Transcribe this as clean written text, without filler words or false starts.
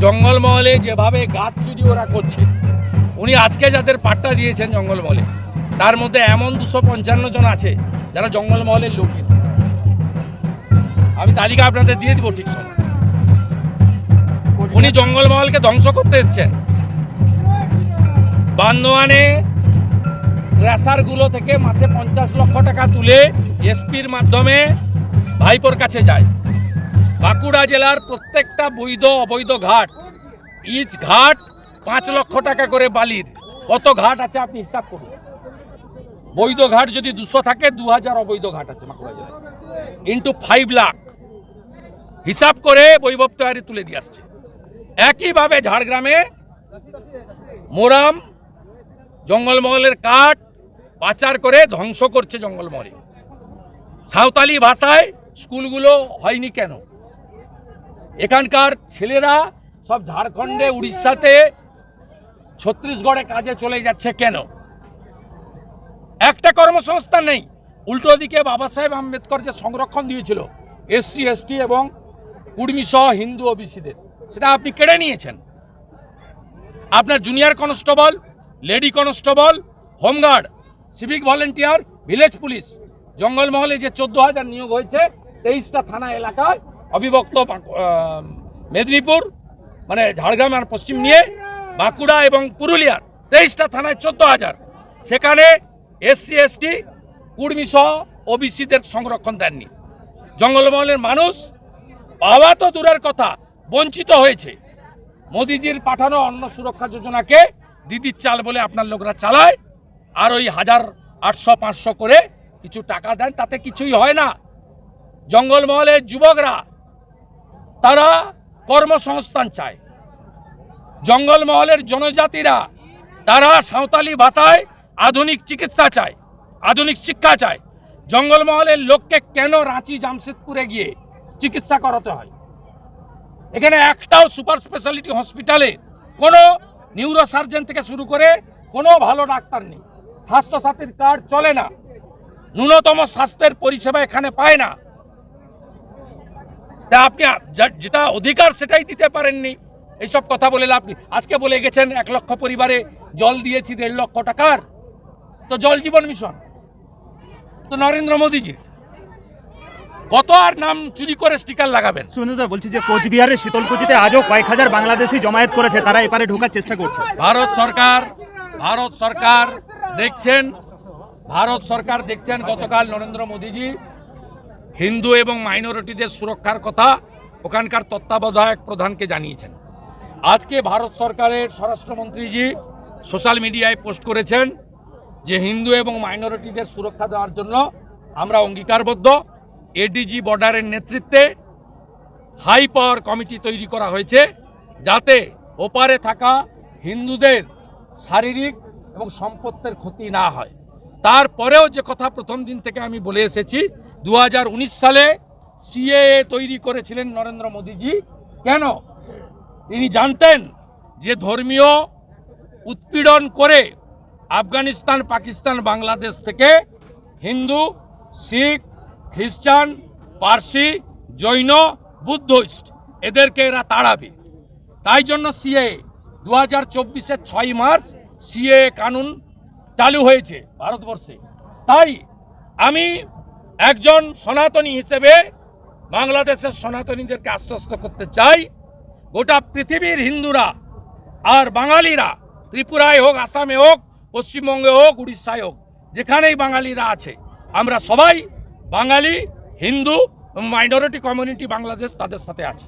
জঙ্গলমহলে যেভাবে গাছ চুরি ওরা করছে, উনি আজকে যাদের পাট্টা দিয়েছেন জঙ্গলমহলে, তার মধ্যে এমন 255 জন আছে যারা জঙ্গলমহলের লোকই। আমি তালিকা আপনাদের দিয়ে দিব ঠিক সময়। উনি জঙ্গলমহলকে ধ্বংস করতে এসছেন। বান্দোয়ানে রেসারগুলো থেকে মাসে 50 লক্ষ টাকা তুলে এসপির মাধ্যমে ভাইপোর কাছে যায়। বাঁকুড়া জেলার প্রত্যেকটা বৈধ অবৈধ ঘাট, ইচ ঘাট 5 লক্ষ টাকা করে বালির। কত ঘাট আছে আপনি হিসাব করুন। বৈধ ঘাট যদি 200 থাকে, 2000 অবৈধ ঘাট আছে বাঁকুড়া জেলায়, ইন্টু 5 লাখ হিসাব করে বৈভব তৈরি তুলে দিয়ে আসছে। একইভাবে ঝাড়গ্রামে মোরাম জঙ্গলমহলের কাঠ পাচার করে ধ্বংস করছে জঙ্গলমহলে। সাঁওতালি ভাষায় স্কুলগুলো হয়নি কেন? এখানকার ছেলেরা সব ঝাড়খণ্ডে, উড়িষ্যাতে, ছত্তিশগড়ে কাজে চলে যাচ্ছে কেন? একটা কর্মসংস্থান নেই। উল্টো দিকে বাবা সাহেব আম্বেদকর যে সংরক্ষণ দিয়েছিল এসসি এসটি এবং কুর্মী সহ হিন্দু ওবিসিদের, সেটা আপনি কেড়ে নিয়েছেন। আপনার junior constable, lady constable, home guard, civic volunteer, village police, জঙ্গলমহলে যে 14,000 নিয়োগ হয়েছে 23টা থানা এলাকায় অবিভক্ত মেদিনীপুর মানে ঝাড়গ্রাম আর পশ্চিম নিয়ে বাঁকুড়া এবং পুরুলিয়ার 23টা থানায় 14,000, সেখানে এসসি এসটি কুর্মী সহ ওবিসিদের সংরক্ষণ দেননি। জঙ্গলমহলের মানুষ পাওয়া তো দূরের কথা, বঞ্চিত হয়েছে। মোদিজির পাঠানো অন্ন সুরক্ষা যোজনাকে দিদির চাল বলে আপনার লোকরা চালায়, আর ওই 1800-500 করে কিছু টাকা দেন, তাতে কিছুই হয় না। জঙ্গলমহলের যুবকরা তারা কর্মসংস্থান চায়। জঙ্গলমহলের জনজাতিরা তারা সাঁওতালি ভাষায় আধুনিক চিকিৎসা চায়, আধুনিক শিক্ষা চায়। জঙ্গলমহলের লোককে কেন রাঁচি জামশেদপুরে গিয়ে চিকিৎসা করাতে হয়? এখানে একটাও সুপার স্পেশালিটি হসপিটালে কোনো নিউরোসার্জন থেকে শুরু করে কোনো ভালো ডাক্তার নেই। স্বাস্থ্যসাথীর কার্ড চলে না, ন্যূনতম স্বাস্থ্যের পরিষেবা এখানে পায় না। তা আপনি যেটা অধিকার সেটাই দিতে পারেননি। এইসব কথা বলে আপনি আজকে বলে গেছেন 1 লক্ষ পরিবারে জল দিয়েছি 1.5 লক্ষ টাকার। তো জল জীবন মিশন তো নরেন্দ্র মোদীজি, কত আর নাম চুরি করে স্টিকার লাগাবেন? সুনীতা বলছি যে কোচবিহারের শীতলকুচিতে আজও কয়েক হাজার বাংলাদেশি জমায়েত করেছে, তারা এপারে ঢোকার চেষ্টা করছে। ভারত সরকার দেখছেন গতকাল নরেন্দ্র মোদীজি হিন্দু এবং মাইনরিটিদের সুরক্ষার কথা ওখানকার তত্ত্বাবধায়ক প্রধানকে জানিয়েছেন। আজকে ভারত সরকারের স্বরাষ্ট্রমন্ত্রীজি সোশ্যাল মিডিয়ায় পোস্ট করেছেন যে হিন্দু এবং মাইনরিটিদের সুরক্ষা দেওয়ার জন্য আমরা অঙ্গীকারবদ্ধ। এডিজি বর্ডারের নেতৃত্বে হাই পাওয়ার কমিটি তৈরি করা হয়েছে, যাতে ওপারে থাকা হিন্দুদের শারীরিক এবং সম্পত্তির ক্ষতি না হয়। তারপরেও যে কথা প্রথম দিন থেকে আমি বলে এসেছি, 2019 সালে সিএএ তৈরি করেছিলেন নরেন্দ্র মোদীজি। কেন? তিনি জানতেন যে ধর্মীয় উৎপীড়ন করে আফগানিস্তান, পাকিস্তান, বাংলাদেশ থেকে হিন্দু, শিখ, খ্রিস্টান, পার্সি, জৈন, বুদ্ধিস্ট এদেরকে এরা তাড়াবে। তাই জন্য সিএএ 2024-এর 6 মার্চ সিএএ কানুন চালু হয়েছে ভারতবর্ষে। তাই আমি একজন সনাতনী হিসেবে বাংলাদেশের সনাতনীদেরকে আশ্বস্ত করতে চাই, গোটা পৃথিবীর হিন্দুরা আর বাঙালিরা, ত্রিপুরায় হোক, আসামে হোক, পশ্চিমবঙ্গে হোক, উড়িষ্যায় হোক, যেখানেই বাঙালিরা আছে, আমরা সবাই বাঙালি, হিন্দু, মাইনরিটি কমিউনিটি বাংলাদেশ তাদের সাথে আছি।